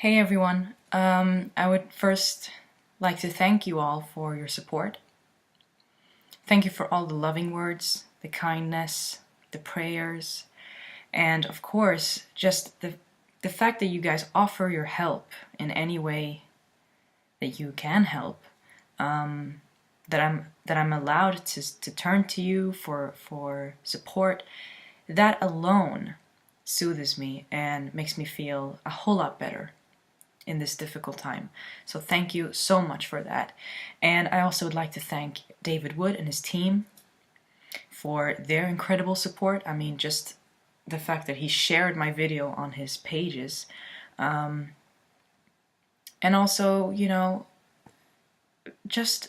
Hey everyone, I would first like to thank you all for your support. Thank you for all the loving words, the kindness, the prayers, and of course, just the fact that you guys offer your help in any way that you can help. That I'm allowed to turn to you for support. That alone soothes me and makes me feel a whole lot better in this difficult time. So thank you so much for that. And I also would like to thank David Wood and his team for their incredible support. I mean, just the fact that he shared my video on his pages. And also, just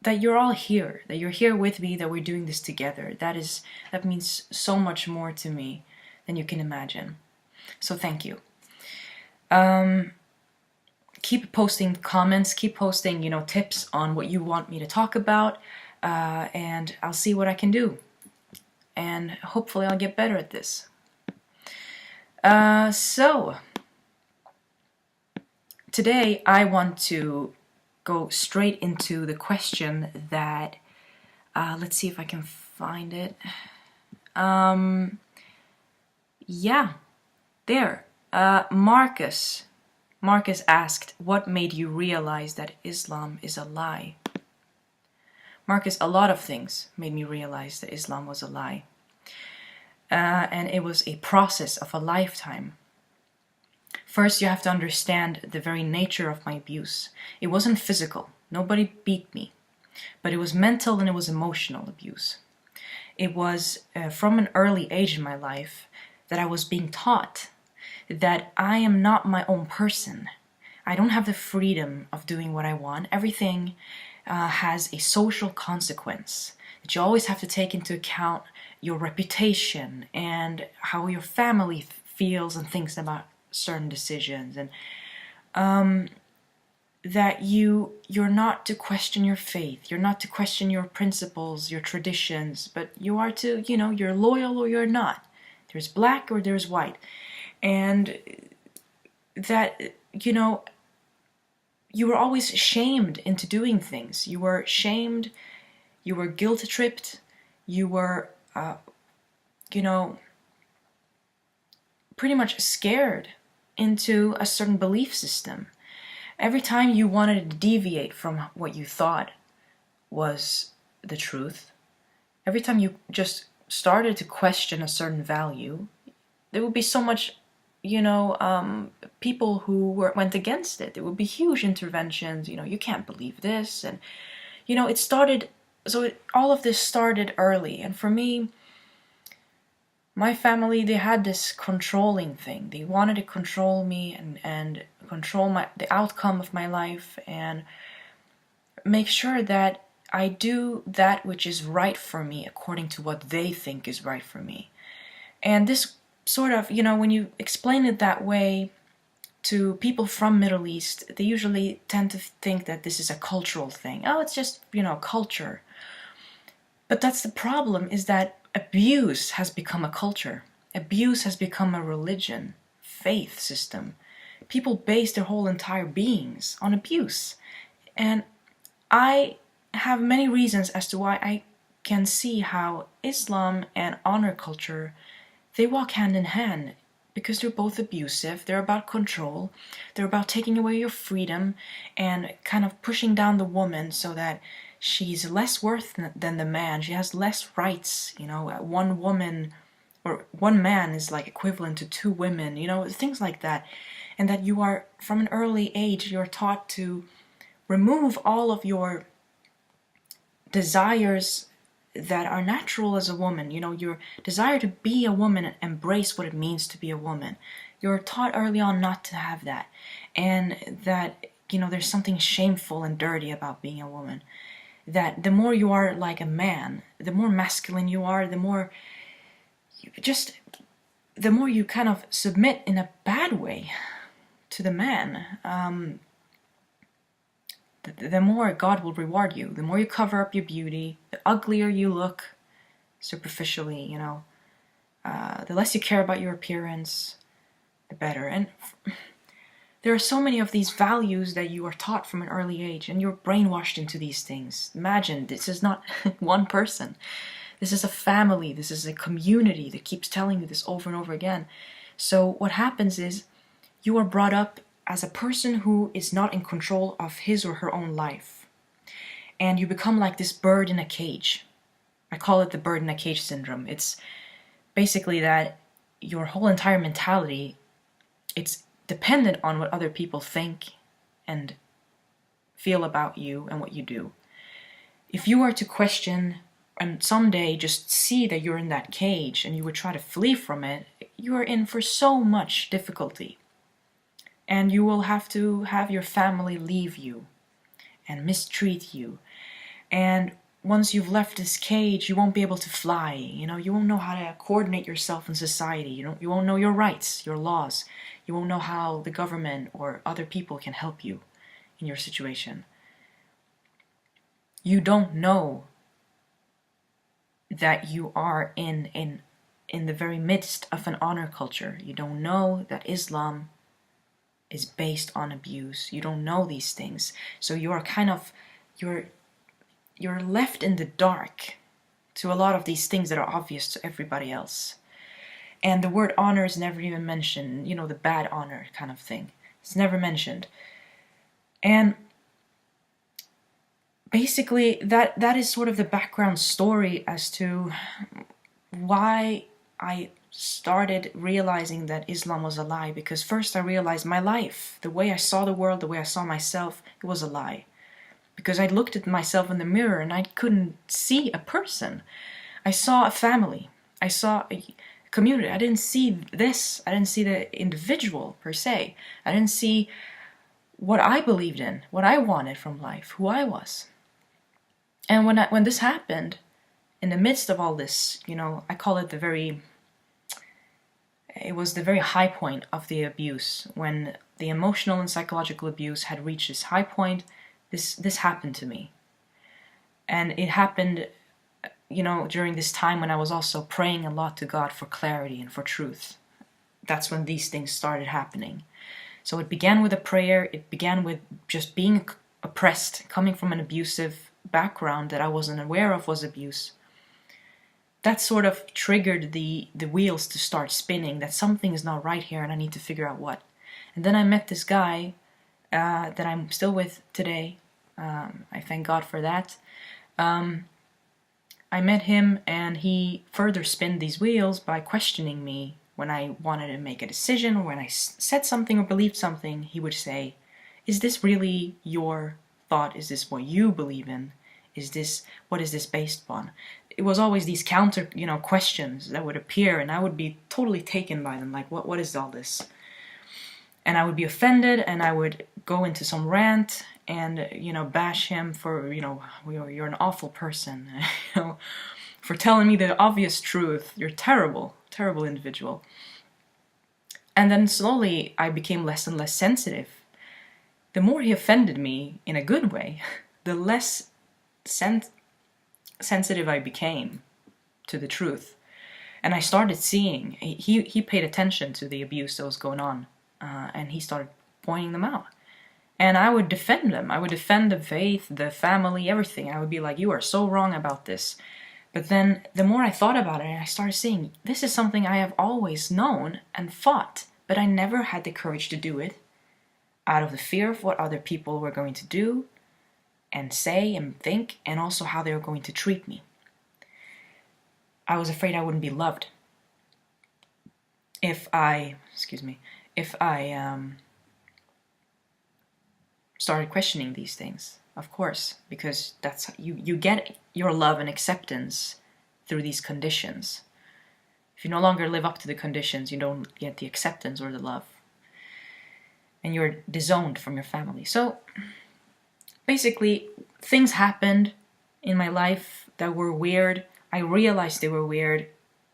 that you're all here, that you're here with me, that we're doing this together. That means so much more to me than you can imagine. So thank you. Keep posting comments, keep posting, tips on what you want me to talk about, and I'll see what I can do. And hopefully I'll get better at this. So, today I want to go straight into the question that, let's see if I can find it. Yeah, there. Marcus asked, what made you realize that Islam is a lie? Marcus, a lot of things made me realize that Islam was a lie. And it was a process of a lifetime. First, you have to understand the very nature of my abuse. It wasn't physical. Nobody beat me. But it was mental and it was emotional abuse. It was from an early age in my life that I was being taught that I am not my own person. I don't have the freedom of doing what I want. Everything has a social consequence that you always have to take into account your reputation and how your family feels and thinks about certain decisions, and that you're not to question your faith, you're not to question your principles, your traditions, but you are to, you're loyal or you're not. There's black or there's white. And that, you were always shamed into doing things. You were shamed, you were guilt-tripped, you were, pretty much scared into a certain belief system. Every time you wanted to deviate from what you thought was the truth, every time you just started to question a certain value, there would be so much people who went against it. There would be huge interventions, you can't believe this, and it started, all of this started early. And for me, my family, they had this controlling thing. They wanted to control me and control the outcome of my life and make sure that I do that which is right for me according to what they think is right for me. And this sort of, when you explain it that way to people from Middle East, they usually tend to think that this is a cultural thing. Oh, it's just, culture. But that's the problem, is that abuse has become a culture. Abuse has become a religion, faith system. People base their whole entire beings on abuse. And I have many reasons as to why I can see how Islam and honor culture, they walk hand in hand, because they're both abusive. They're about control. They're about taking away your freedom and kind of pushing down the woman so that she's less worth than the man. She has less rights. One woman or one man is like equivalent to two women, things like that. And that you are, from an early age, you're taught to remove all of your desires that are natural as a woman, your desire to be a woman and embrace what it means to be a woman. You're taught early on not to have that, and that, there's something shameful and dirty about being a woman. That the more you are like a man, the more masculine you are, the more you kind of submit in a bad way to the man. The more God will reward you. The more you cover up your beauty, the uglier you look superficially, the less you care about your appearance, the better. And There are so many of these values that you are taught from an early age, and you're brainwashed into these things. Imagine, this is not one person. This is a family. This is a community that keeps telling you this over and over again. So what happens is you are brought up as a person who is not in control of his or her own life. And you become like this bird in a cage. I call it the bird in a cage syndrome. It's basically that your whole entire mentality, it's dependent on what other people think and feel about you and what you do. If you were to question and someday just see that you're in that cage and you would try to flee from it, you are in for so much difficulty. And you will have to have your family leave you and mistreat you. And once you've left this cage, you won't be able to fly. You won't know how to coordinate yourself in society. You won't know your rights, your laws. You won't know how the government or other people can help you in your situation. You don't know that you are in the very midst of an honor culture. You don't know that Islam is based on abuse. You don't know these things. So you are you're left in the dark to a lot of these things that are obvious to everybody else. And the word honor is never even mentioned, the bad honor kind of thing. It's never mentioned. And basically that is sort of the background story as to why I started realizing that Islam was a lie. Because first I realized my life, the way I saw the world, the way I saw myself, it was a lie. Because I looked at myself in the mirror and I couldn't see a person. I saw a family. I saw a community. I didn't see this. I didn't see the individual per se. I didn't see what I believed in, what I wanted from life, who I was. And when this happened, in the midst of all this, I call it it was the very high point of the abuse. When the emotional and psychological abuse had reached its high point, this happened to me. And it happened, during this time when I was also praying a lot to God for clarity and for truth. That's when these things started happening. So it began with a prayer. It began with just being oppressed, coming from an abusive background that I wasn't aware of was abuse. That sort of triggered the wheels to start spinning, that something is not right here and I need to figure out what. And then I met this guy that I'm still with today. I thank God for that. I met him and he further spinned these wheels by questioning me when I wanted to make a decision, or when I said something or believed something. He would say, is this really your thought? Is this what you believe in? What is this based upon? It was always these counter, questions that would appear, and I would be totally taken by them. Like, what is all this? And I would be offended, and I would go into some rant and, bash him for, you're an awful person, for telling me the obvious truth. You're terrible, terrible individual. And then slowly I became less and less sensitive. The more he offended me in a good way, the less sensitive I became to the truth. And I started seeing, he paid attention to the abuse that was going on, and he started pointing them out. And I would defend them. I would defend the faith, the family, everything. I would be like, you are so wrong about this. But then the more I thought about it, I started seeing, this is something I have always known and fought, but I never had the courage to do it out of the fear of what other people were going to do and say and think, and also how they were going to treat me. I was afraid I wouldn't be loved if I started questioning these things, of course, because that's you get your love and acceptance through these conditions. If you no longer live up to the conditions, you don't get the acceptance or the love, and you're disowned from your family. So basically, things happened in my life that were weird. I realized they were weird.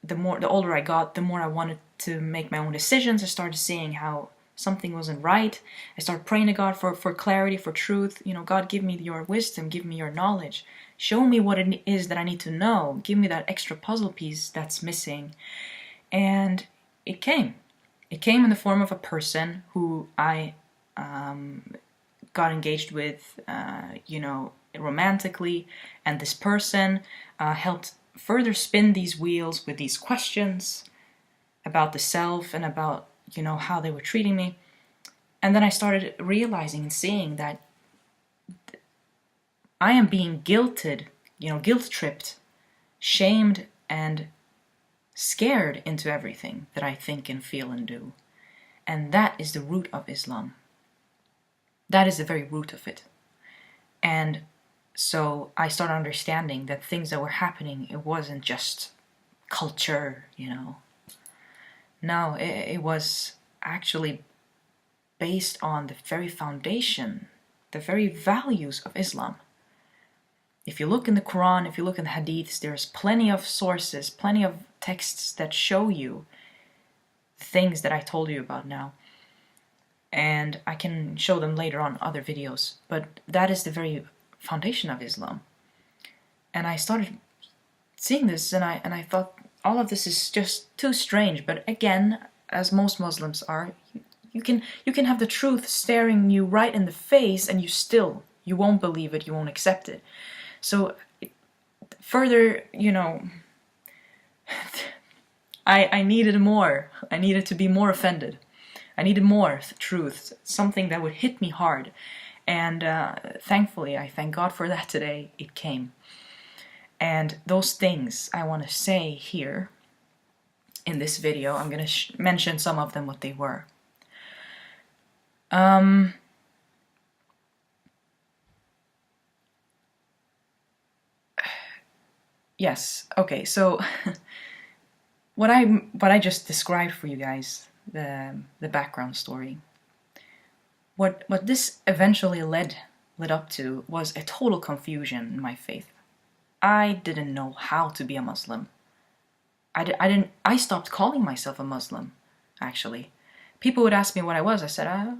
The older I got, the more I wanted to make my own decisions. I started seeing how something wasn't right. I started praying to God for clarity, for truth. God, give me your wisdom, give me your knowledge. Show me what it is that I need to know. Give me that extra puzzle piece that's missing. And it came. It came in the form of a person who I got engaged with, romantically, and this person helped further spin these wheels with these questions about the self and about, how they were treating me. And then I started realizing and seeing that I am being guilted, guilt-tripped, shamed, and scared into everything that I think and feel and do. And that is the root of Islam. That is the very root of it. And so I started understanding that things that were happening, it wasn't just culture, No, it was actually based on the very foundation, the very values of Islam. If you look in the Quran, if you look in the Hadiths, there's plenty of sources, plenty of texts that show you things that I told you about now. And I can show them later on other videos. But that is the very foundation of Islam. And I started seeing this, and I thought all of this is just too strange. But again, as most Muslims are, you can have the truth staring you right in the face, and you won't believe it, you won't accept it. So further, I needed more. I needed to be more offended. I needed more truth, something that would hit me hard. And thankfully, I thank God for that today, it came. And those things I want to say here in this video, I'm going to mention some of them, what they were. Yes, okay, so what I just described for you guys, the background story, what this eventually led up to was a total confusion in my faith. I didn't know how to be a Muslim. I stopped calling myself a Muslim, actually. People would ask me what I was. I said, I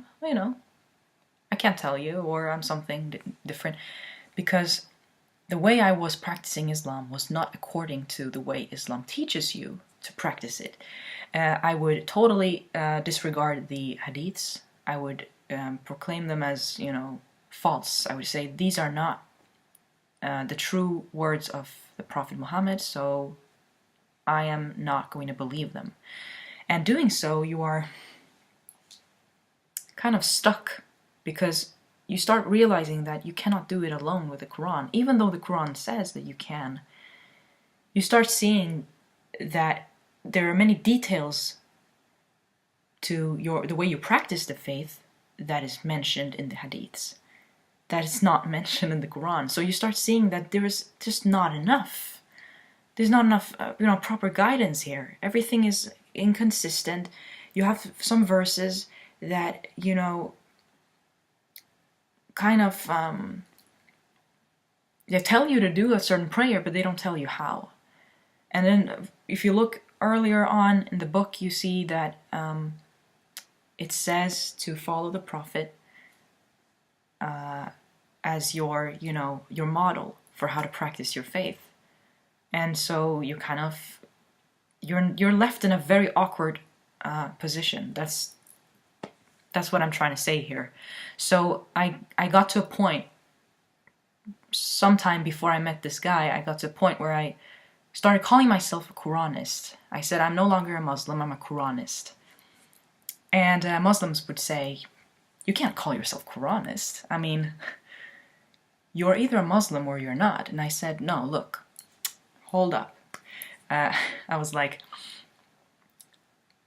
can't tell you, or I'm something different, because the way I was practicing Islam was not according to the way Islam teaches you to practice it. I would totally disregard the hadiths. I would proclaim them as, false. I would say these are not the true words of the Prophet Muhammad, so I am not going to believe them. And doing so, you are kind of stuck, because you start realizing that you cannot do it alone with the Quran, even though the Quran says that you can. You start seeing that there are many details to the way you practice the faith that is mentioned in the hadiths that is not mentioned in the Quran. So you start seeing that there is just not enough. There's not enough, proper guidance here. Everything is inconsistent. You have some verses that, kind of, they tell you to do a certain prayer, but they don't tell you how. And then if you look earlier on in the book, you see that it says to follow the Prophet as your model for how to practice your faith. And so you kind of, you're left in a very awkward position. That's what I'm trying to say here. So I got to a point, sometime before I met this guy, I got to a point where I started calling myself a Quranist. I said, I'm no longer a Muslim, I'm a Quranist. And Muslims would say, you can't call yourself Quranist. I mean, you're either a Muslim or you're not. And I said, no, look, hold up. I was like,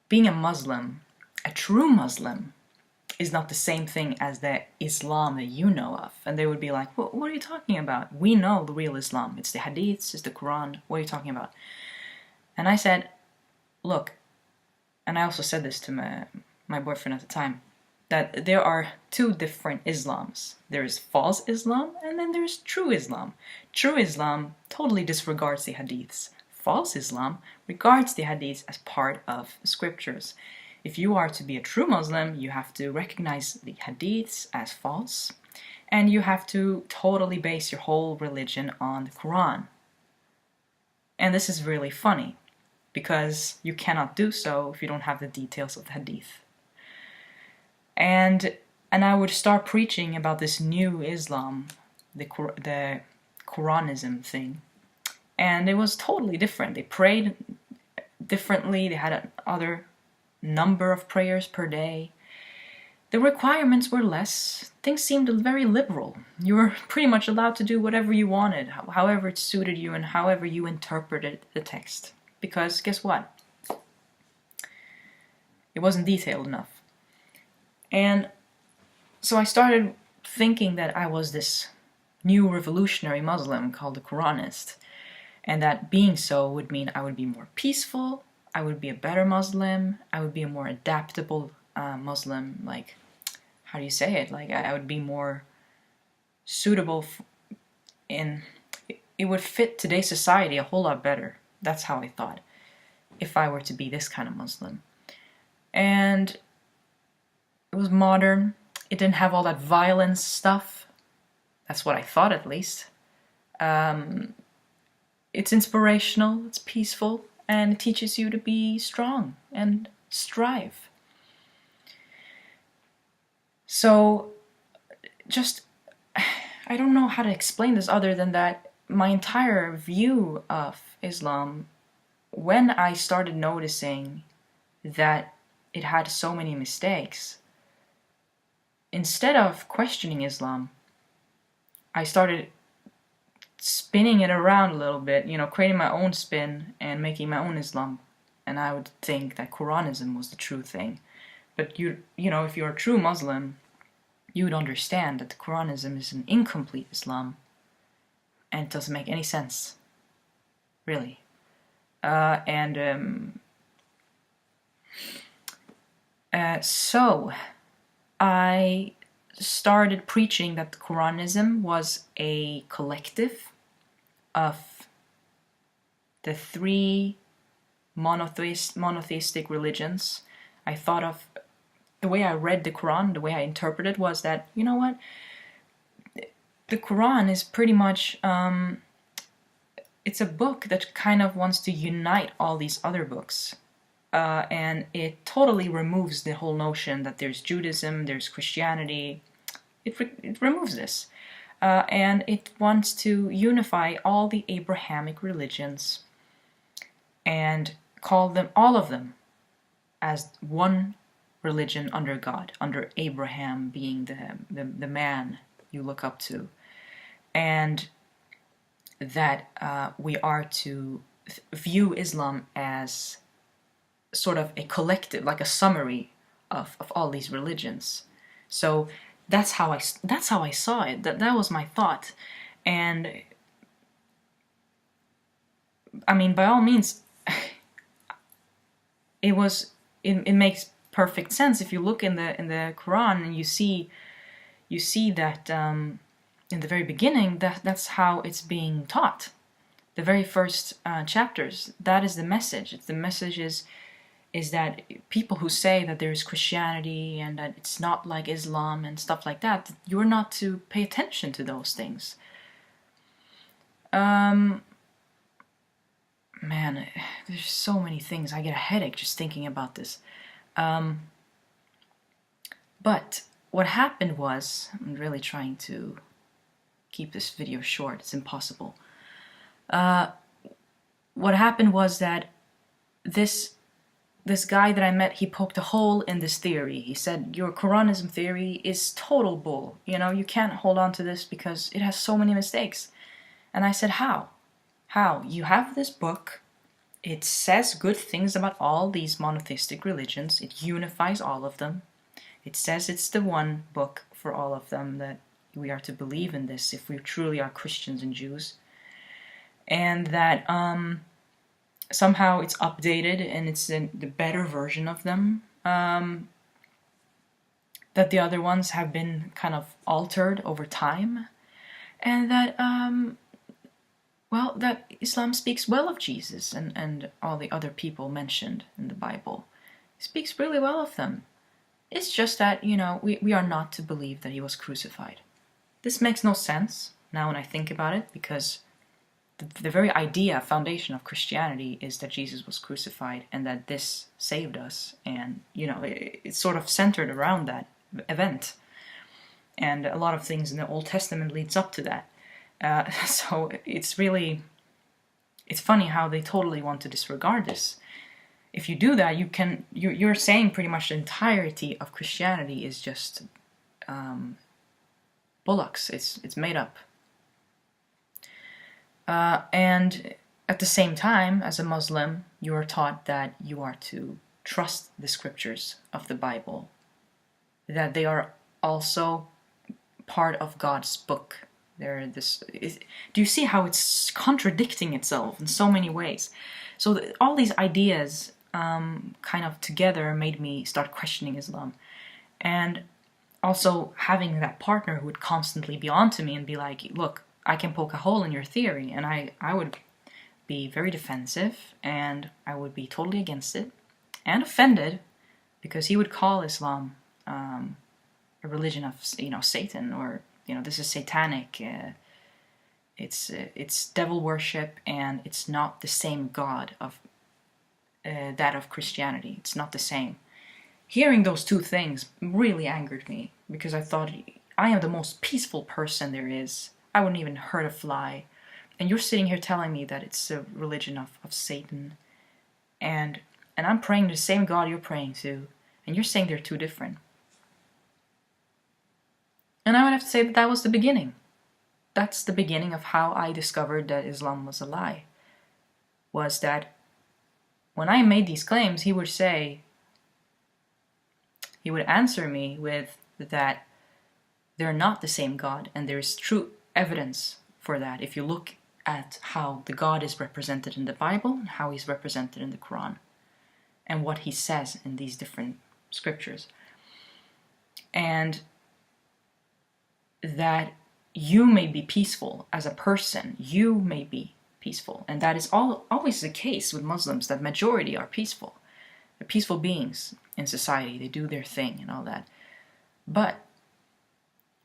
being a Muslim, a true Muslim, is not the same thing as the Islam that you know of. And they would be like, what are you talking about? We know the real Islam. It's the Hadiths, it's the Quran. What are you talking about? And I said, look, and I also said this to my boyfriend at the time, that there are two different Islams. There is false Islam, and then there's true Islam. True Islam totally disregards the Hadiths. False Islam regards the Hadiths as part of the scriptures. If you are to be a true Muslim, you have to recognize the Hadiths as false, and you have to totally base your whole religion on the Quran. And this is really funny, because you cannot do so if you don't have the details of the Hadith. And And I would start preaching about this new Islam, the Quranism thing. And it was totally different. They prayed differently. They had another number of prayers per day. The requirements were less. Things seemed very liberal. You were pretty much allowed to do whatever you wanted, however it suited you and however you interpreted the text. Because guess what? It wasn't detailed enough. And so I started thinking that I was this new revolutionary Muslim called a Quranist, and that being so would mean I would be more peaceful, I would be a better Muslim, I would be a more adaptable Muslim, like, how do you say it? Like, I would be more suitable it would fit today's society a whole lot better. That's how I thought, if I were to be this kind of Muslim. And it was modern. It didn't have all that violence stuff. That's what I thought, at least. It's inspirational, it's peaceful, and it teaches you to be strong and strive. So, I don't know how to explain this other than that my entire view of Islam, when I started noticing that it had so many mistakes, instead of questioning Islam, I started spinning it around a little bit, creating my own spin and making my own Islam. And I would think that Quranism was the true thing. But if you're a true Muslim, you would understand that the Quranism is an incomplete Islam, and it doesn't make any sense, really. So I started preaching that Quranism was a collective of the three monotheistic religions. I thought of the way I read the Quran, the way I interpreted was that, you know what? The Quran is pretty much, it's a book that kind of wants to unite all these other books. And it totally removes the whole notion that there's Judaism, there's Christianity. It removes this. And it wants to unify all the Abrahamic religions and call them, all of them, as one religion under God, under Abraham being the man you look up to. And that we are to view Islam as sort of a collective, like a summary of all these religions. So that's how I saw it. That was my thought. And I mean, by all means, it makes perfect sense if you look in the Quran and you see that in the very beginning that's how it's being taught. The very first chapters, that is the message. The message is that people who say that there's Christianity and that it's not like Islam and stuff like that, you're not to pay attention to those things. Man, there's so many things. I get a headache just thinking about this. But what happened was, I'm really trying to keep this video short, it's impossible. What happened was that this guy that I met, he poked a hole in this theory. He said, your Quranism theory is total bull. You can't hold on to this because it has so many mistakes. And I said, how? How? You have this book. It says good things about all these monotheistic religions. It unifies all of them. It says it's the one book for all of them, that we are to believe in this if we truly are Christians and Jews. And that somehow it's updated and it's the better version of them. That the other ones have been kind of altered over time. And that, that Islam speaks well of Jesus and all the other people mentioned in the Bible. It speaks really well of them. It's just that, we are not to believe that he was crucified. This makes no sense now when I think about it, because the very idea, foundation of Christianity is that Jesus was crucified and that this saved us. And, it's sort of centered around that event. and a lot of things in the Old Testament leads up to that. So it's funny how they totally want to disregard this. If you do that, you're saying pretty much the entirety of Christianity is just bullocks. It's made up. And at the same time, as a Muslim, you are taught that you are to trust the scriptures of the Bible, that they are also part of God's book. Do you see how it's contradicting itself in so many ways? So all these ideas kind of together made me start questioning Islam. And also having that partner who would constantly be on to me and be like, look, I can poke a hole in your theory. And I would be very defensive, and I would be totally against it and offended, because he would call Islam a religion of, Satan, or, this is satanic. It's devil worship, and it's not the same God of that of Christianity. It's not the same. Hearing those two things really angered me, because I thought, I am the most peaceful person there is. I wouldn't even hurt a fly. And you're sitting here telling me that it's a religion of Satan. And I'm praying to the same God you're praying to. And you're saying they're two different. And I would have to say that was the beginning. That's the beginning of how I discovered that Islam was a lie. Was that when I made these claims, he would answer me with that they're not the same God, and there's true evidence for that if you look at how the God is represented in the Bible and how he's represented in the Quran, and what he says in these different scriptures. And that you may be peaceful as a person, you may be peaceful, and that is always the case with Muslims, that majority are peaceful. They're peaceful beings in society, they do their thing and all that. But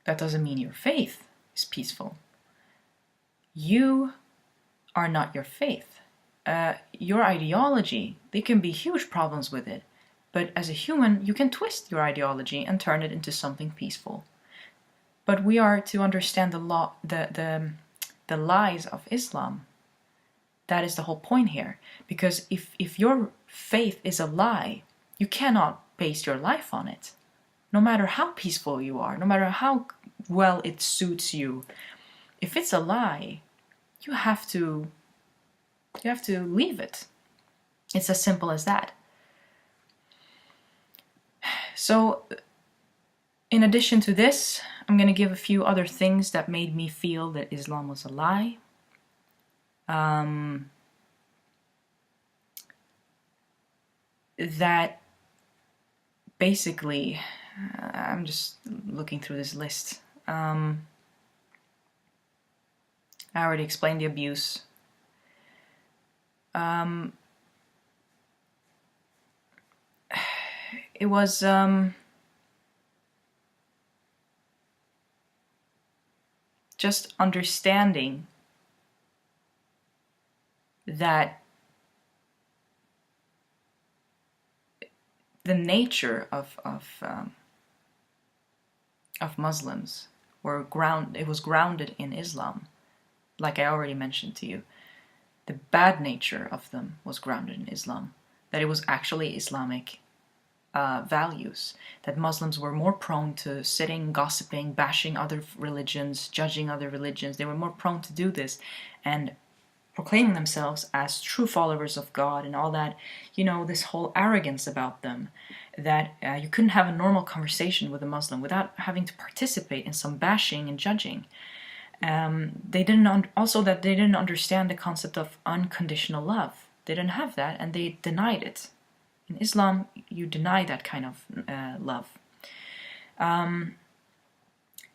that doesn't mean your faith is peaceful. You are not your faith. Your ideology, there can be huge problems with it, but as a human, you can twist your ideology and turn it into something peaceful. But we are to understand the lies of Islam. That is the whole point here. Because if your faith is a lie, you cannot base your life on it. No matter how peaceful you are, no matter how well it suits you, if it's a lie, you have to leave it. It's as simple as that. So, in addition to this, I'm going to give a few other things that made me feel that Islam was a lie. That basically, I'm just looking through this list. I already explained the abuse. It was just understanding that the nature of Muslims was grounded in Islam, like I already mentioned to you. The bad nature of them was grounded in Islam, that it was actually Islamic values, that Muslims were more prone to sitting, gossiping, bashing other religions, judging other religions. They were more prone to do this and proclaiming themselves as true followers of God and all that, this whole arrogance about them, that you couldn't have a normal conversation with a Muslim without having to participate in some bashing and judging. They didn't understand the concept of unconditional love. They didn't have that, and they denied it. In Islam, you deny that kind of love. And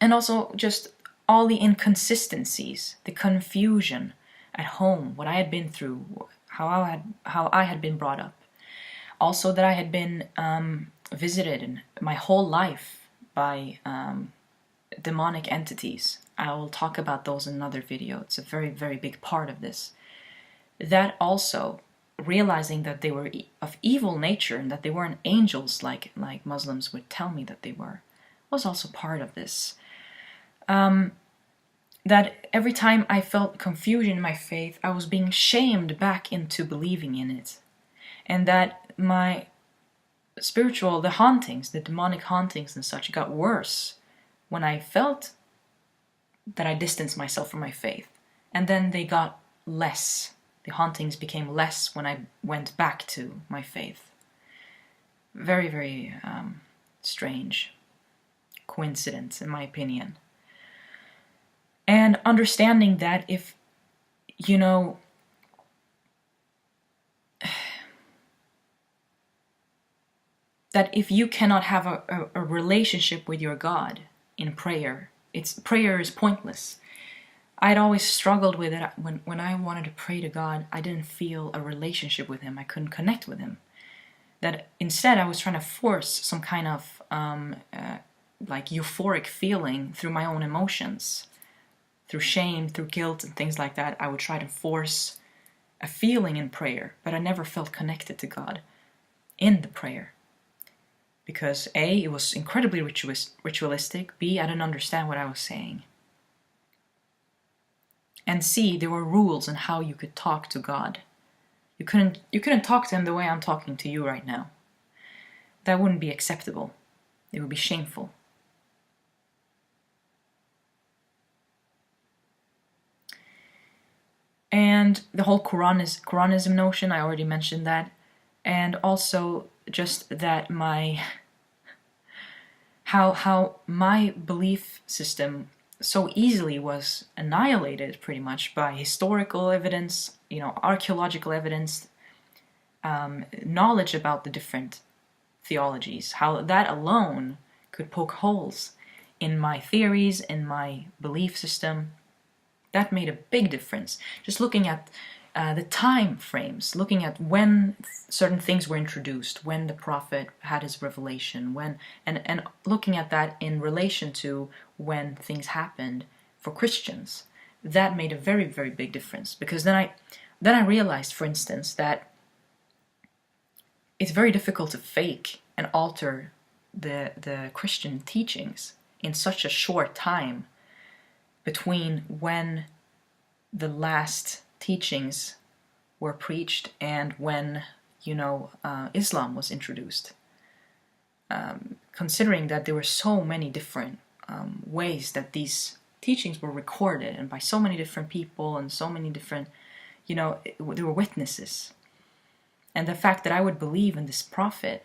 also just all the inconsistencies, the confusion at home, what I had been through, how I had been brought up. Also that I had been visited in my whole life by demonic entities. I will talk about those in another video. It's a very, very big part of this. That also, realizing that they were of evil nature and that they weren't angels like Muslims would tell me that they were, was also part of this. That every time I felt confusion in my faith, I was being shamed back into believing in it. And that my the hauntings, the demonic hauntings and such, got worse when I felt that I distanced myself from my faith. And then they got less. The hauntings became less when I went back to my faith. Very, very strange coincidence, in my opinion. And understanding that if, you know, that if you cannot have a relationship with your God in prayer, prayer is pointless. I'd always struggled with it when I wanted to pray to God. I didn't feel a relationship with Him. I couldn't connect with Him. That instead I was trying to force some kind of like euphoric feeling through my own emotions, through shame, through guilt, and things like that. I would try to force a feeling in prayer, but I never felt connected to God in the prayer. Because A, it was incredibly ritualistic, B, I didn't understand what I was saying. And C, there were rules on how you could talk to God. You couldn't talk to Him the way I'm talking to you right now. That wouldn't be acceptable. It would be shameful. And the whole Quranism notion, I already mentioned that. And also just that how my belief system so easily was annihilated pretty much by historical evidence, archaeological evidence, knowledge about the different theologies, how that alone could poke holes in my theories, in my belief system. That made a big difference. Just looking at the time frames, looking at when certain things were introduced, when the prophet had his revelation, and looking at that in relation to when things happened for Christians, that made a very, very big difference. Because then I realized, for instance, that it's very difficult to fake and alter the Christian teachings in such a short time between when the last teachings were preached and when Islam was introduced. Considering that there were so many different ways that these teachings were recorded, and by so many different people and so many different, there were witnesses. And the fact that I would believe in this prophet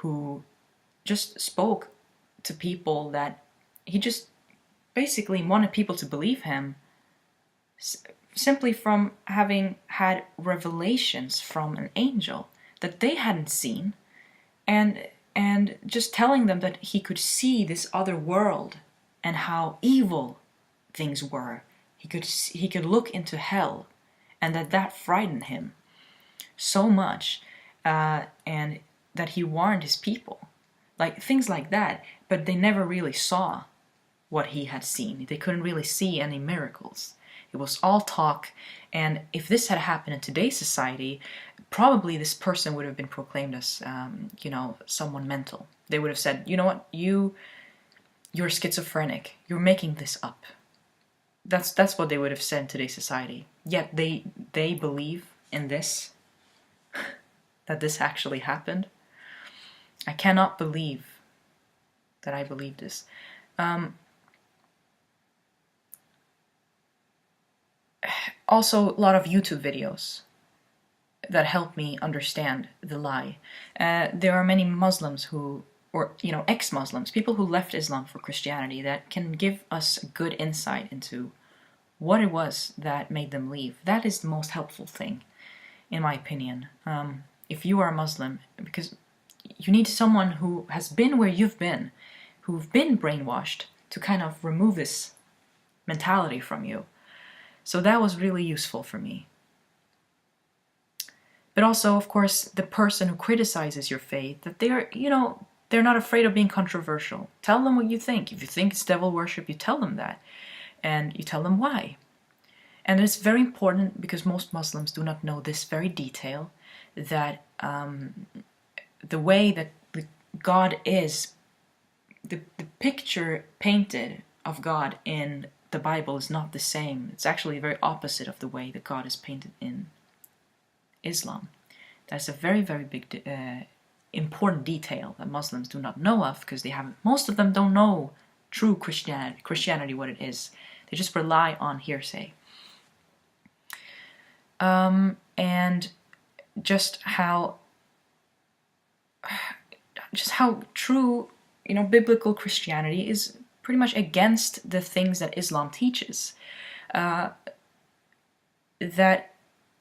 who just spoke to people, that he just basically wanted people to believe him simply from having had revelations from an angel that they hadn't seen, and just telling them that he could see this other world and how evil things were. He could look into hell, and that frightened him so much, and that he warned his people, like things like that. But they never really saw what he had seen. They couldn't really see any miracles. It was all talk. And if this had happened in today's society, probably this person would have been proclaimed as, someone mental. They would have said, you know what, you're schizophrenic. You're making this up. That's what they would have said in today's society. Yet they believe in this, that this actually happened. I cannot believe that I believe this. Also, a lot of YouTube videos that help me understand the lie. There are many Muslims ex-Muslims, people who left Islam for Christianity, that can give us a good insight into what it was that made them leave. That is the most helpful thing, in my opinion. If you are a Muslim, because you need someone who has been where you've been, who've been brainwashed, to kind of remove this mentality from you. So that was really useful for me. But also, of course, the person who criticizes your faith, that they're not afraid of being controversial. Tell them what you think. If you think it's devil worship, you tell them that. And you tell them why. And it's very important, because most Muslims do not know this very detail, that the way that God is, the picture painted of God in the Bible is not the same. It's actually very opposite of the way that God is painted in Islam. That's a very, very big, important detail that Muslims do not know of, because most of them don't know true Christianity, what it is. They just rely on hearsay. And just how true, biblical Christianity is pretty much against the things that Islam teaches. That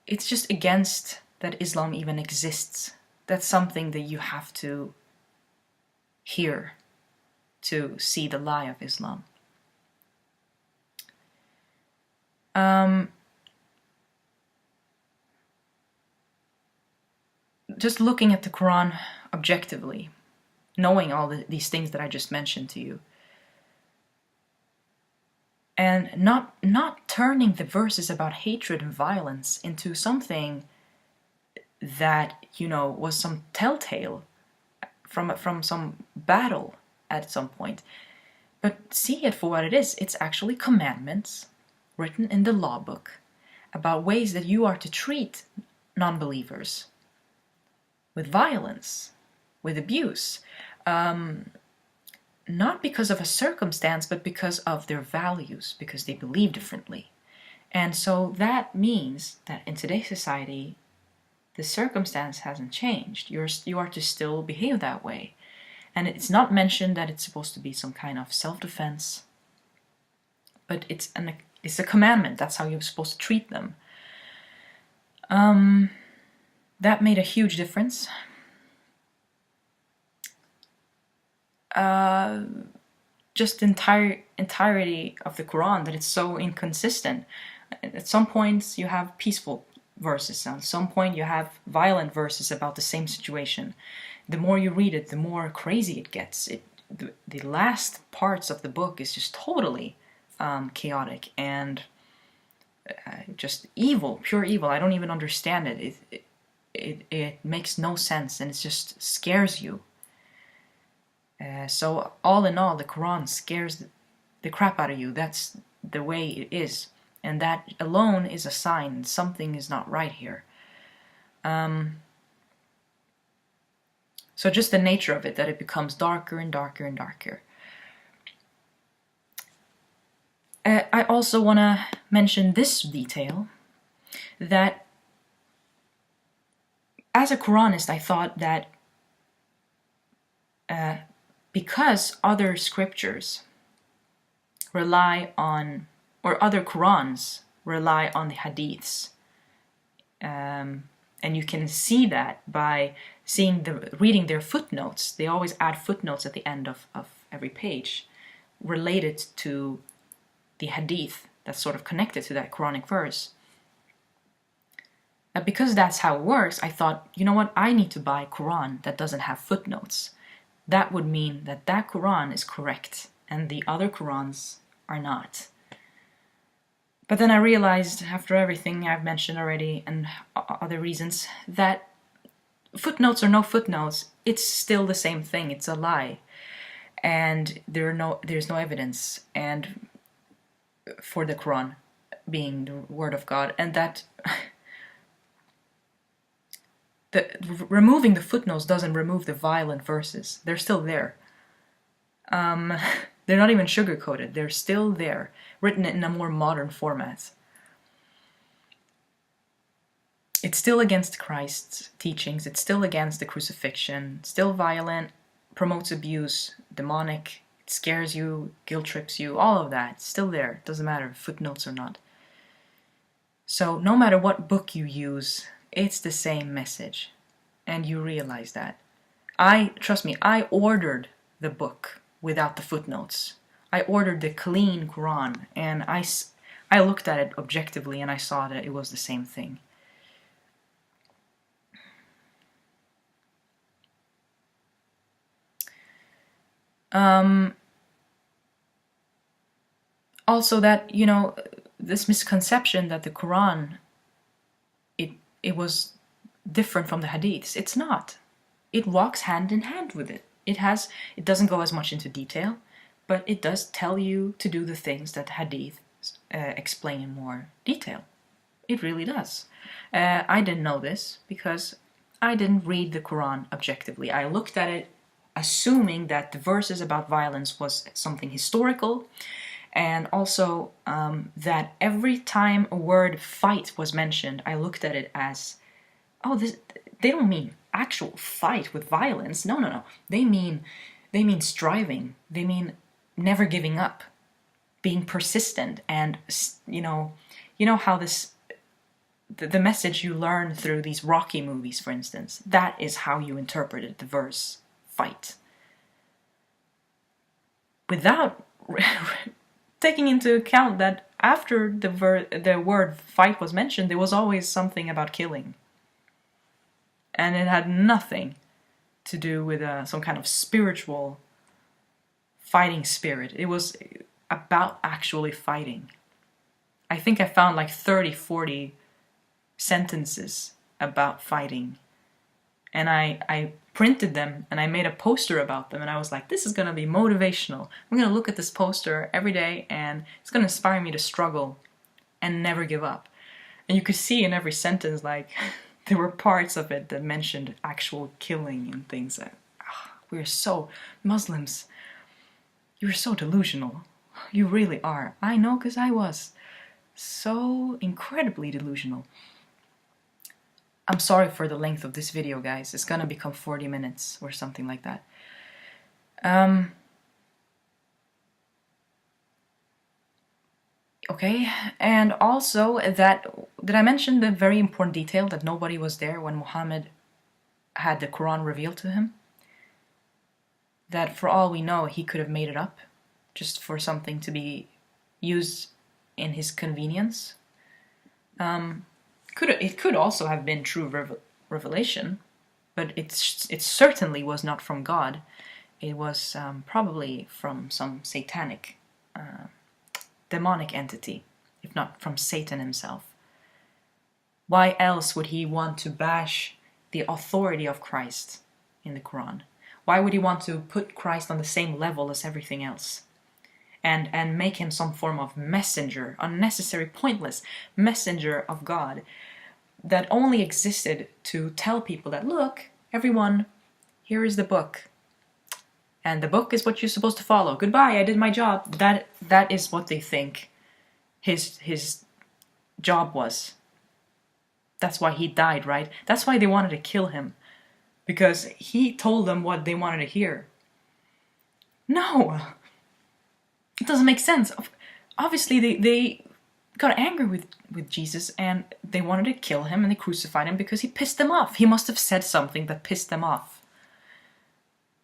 it's just against that Islam even exists. That's something that you have to hear to see the lie of Islam. Just looking at the Quran objectively, knowing all these things that I just mentioned to you, and not turning the verses about hatred and violence into something that was some telltale from some battle at some point, but see it for what it is. It's actually commandments written in the law book about ways that you are to treat non-believers with violence, with abuse, not because of a circumstance, but because of their values, because they believe differently. And so that means that in today's society, the circumstance hasn't changed. You are to still behave that way. And it's not mentioned that it's supposed to be some kind of self-defense, but it's a commandment. That's how you're supposed to treat them. That made a huge difference. Just the entirety of the Quran, that it's so inconsistent. At some points you have peaceful verses, at some point you have violent verses about the same situation. The more you read it, the more crazy it gets. The last parts of the book is just totally chaotic and just evil, pure evil. I don't even understand it. It makes no sense, and it just scares you. So all in all, the Quran scares the crap out of you. That's the way it is, and that alone is a sign something is not right here. So just the nature of it, that it becomes darker and darker and darker. I also want to mention this detail, that as a Quranist, I thought that because other scriptures rely on, or other Qurans rely on the hadiths, and you can see that by reading their footnotes. They always add footnotes at the end of every page related to the hadith that's sort of connected to that Quranic verse. Because that's how it works, I thought, you know what, I need to buy a Quran that doesn't have footnotes. That would mean that that Quran is correct and the other Qurans are not. But then I realized, after everything I've mentioned already and other reasons, that footnotes or no footnotes, it's still the same thing. It's a lie, and there's no evidence and for the Quran being the word of God, and that removing the footnotes doesn't remove the violent verses. They're still there. They're not even sugar-coated. They're still there, written in a more modern format. It's still against Christ's teachings. It's still against the crucifixion. Still violent, promotes abuse, demonic. It scares you, guilt trips you, all of that. It's still there. It doesn't matter, footnotes or not. So no matter what book you use, it's the same message. And you realize that. Trust me, I ordered the book without the footnotes. I ordered the clean Quran, and I looked at it objectively and I saw that it was the same thing. Also that, this misconception that the Quran, it was different from the hadiths. It's not. It walks hand in hand with it. It doesn't go as much into detail, but it does tell you to do the things that Hadith explain in more detail. It really does. I didn't know this because I didn't read the Quran objectively. I looked at it assuming that the verses about violence was something historical, and also that every time a word fight was mentioned, I looked at it as, oh, they don't mean actual fight with violence. No, no, no. They mean striving. They mean never giving up, being persistent, and you know how the message you learn through these Rocky movies, for instance, that is how you interpreted the verse fight. Without taking into account that after the word fight was mentioned, there was always something about killing. And it had nothing to do with some kind of spiritual fighting spirit. It was about actually fighting. I think I found like 30, 40 sentences about fighting. And I printed them and I made a poster about them, and I was like, this is going to be motivational. I'm going to look at this poster every day and it's going to inspire me to struggle and never give up. And you could see in every sentence, like, there were parts of it that mentioned actual killing and things. That we're so Muslims. You're so delusional. You really are. I know, because I was so incredibly delusional. I'm sorry for the length of this video, guys. It's gonna become 40 minutes or something like that. Okay, and also did I mention the very important detail that nobody was there when Muhammad had the Quran revealed to him? That for all we know, he could have made it up just for something to be used in his convenience. It could also have been true revelation, but it certainly was not from God. It was probably from some satanic, demonic entity, if not from Satan himself. Why else would he want to bash the authority of Christ in the Quran? Why would he want to put Christ on the same level as everything else? And make him some form of messenger, unnecessary, pointless messenger of God that only existed to tell people that, look, everyone, here is the book. And the book is what you're supposed to follow. Goodbye, I did my job. That is what they think his job was. That's why he died, right? That's why they wanted to kill him. Because he told them what they wanted to hear. No! It doesn't make sense. Obviously, they got angry with Jesus and they wanted to kill him, and they crucified him because he pissed them off. He must have said something that pissed them off.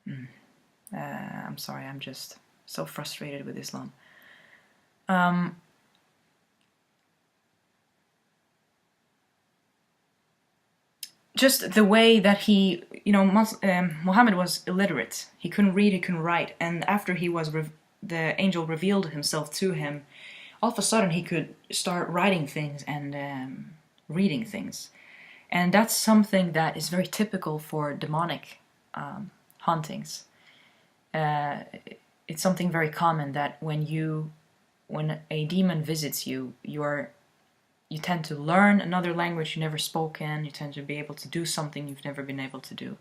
I'm sorry, I'm just so frustrated with Islam. Just the way that he, Muhammad was illiterate. He couldn't read, he couldn't write, and after he was the angel revealed himself to him, all of a sudden he could start writing things and reading things. And that's something that is very typical for demonic hauntings. It's something very common that when a demon visits you, you tend to learn another language you've never spoken, you tend to be able to do something you've never been able to do.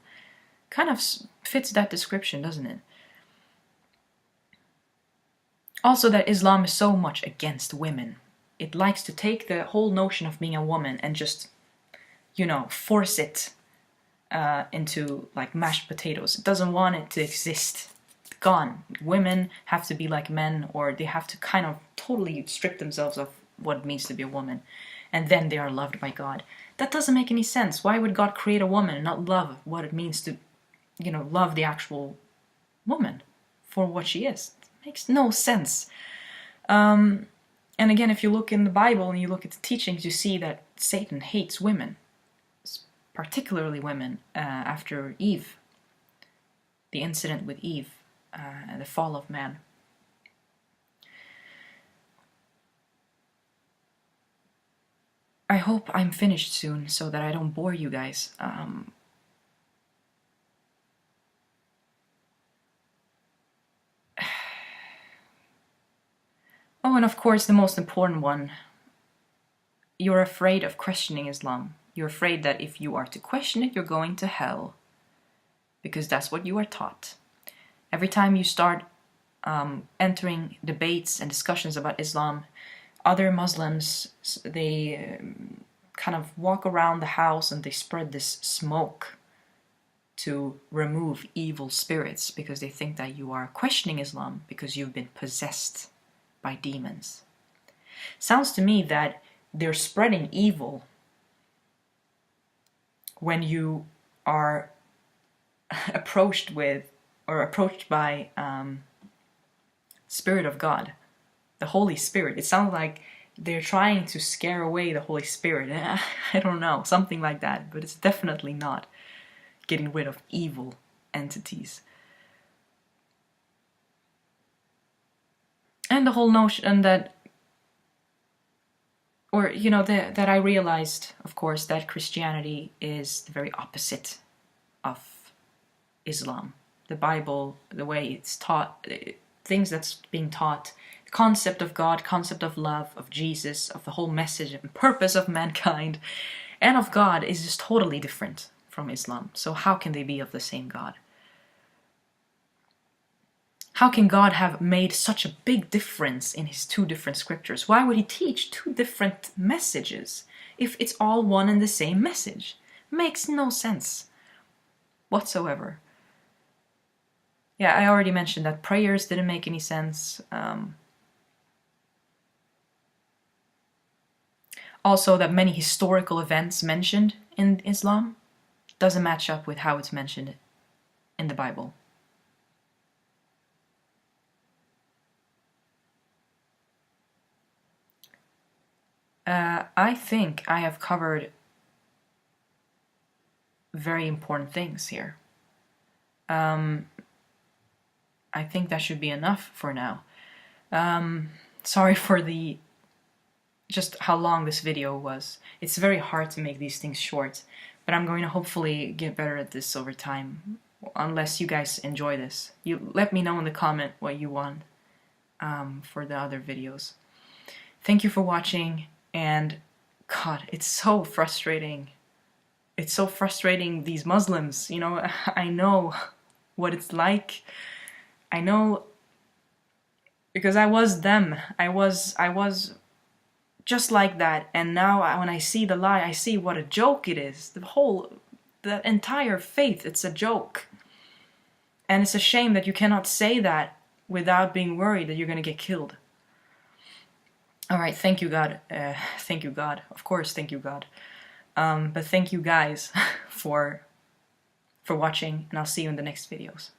Kind of fits that description, doesn't it? Also, that Islam is so much against women. It likes to take the whole notion of being a woman and just, force it into like mashed potatoes. It doesn't want it to exist. Gone. Women have to be like men, or they have to kind of totally strip themselves of what it means to be a woman. And then they are loved by God. That doesn't make any sense. Why would God create a woman and not love what it means to, love the actual woman for what she is? Makes no sense. And again, if you look in the Bible and you look at the teachings, you see that Satan hates women, particularly women, after Eve, the incident with Eve, the fall of man. I hope I'm finished soon so that I don't bore you guys. and of course the most important one, you're afraid of questioning Islam. You're afraid that if you are to question it, you're going to hell. Because that's what you are taught. Every time you start entering debates and discussions about Islam, other Muslims, they kind of walk around the house and they spread this smoke to remove evil spirits because they think that you are questioning Islam because you've been possessed by demons. Sounds to me that they're spreading evil when you are approached by Spirit of God, the Holy Spirit. It sounds like they're trying to scare away the Holy Spirit. I don't know, something like that, but it's definitely not getting rid of evil entities. And the whole notion that, that I realized, of course, that Christianity is the very opposite of Islam. The Bible, the way it's taught, things that's being taught, the concept of God, concept of love, of Jesus, of the whole message and purpose of mankind, and of God is just totally different from Islam. So how can they be of the same God? How can God have made such a big difference in his two different scriptures? Why would he teach two different messages if it's all one and the same message? Makes no sense whatsoever. Yeah, I already mentioned that prayers didn't make any sense. Also, that many historical events mentioned in Islam doesn't match up with how it's mentioned in the Bible. I think I have covered very important things here. I think that should be enough for now. Sorry for just how long this video was. It's very hard to make these things short, but I'm going to hopefully get better at this over time, unless you guys enjoy this. You let me know in the comment what you want for the other videos. Thank you for watching, and God, it's so frustrating. It's so frustrating, these Muslims, I know what it's like. I know because I was them. I was just like that, and now when I see the lie, I see what a joke it is. The entire faith, it's a joke. And it's a shame that you cannot say that without being worried that you're going to get killed. Alright, thank you God. Thank you God. Of course, thank you God. But thank you guys for watching, and I'll see you in the next videos.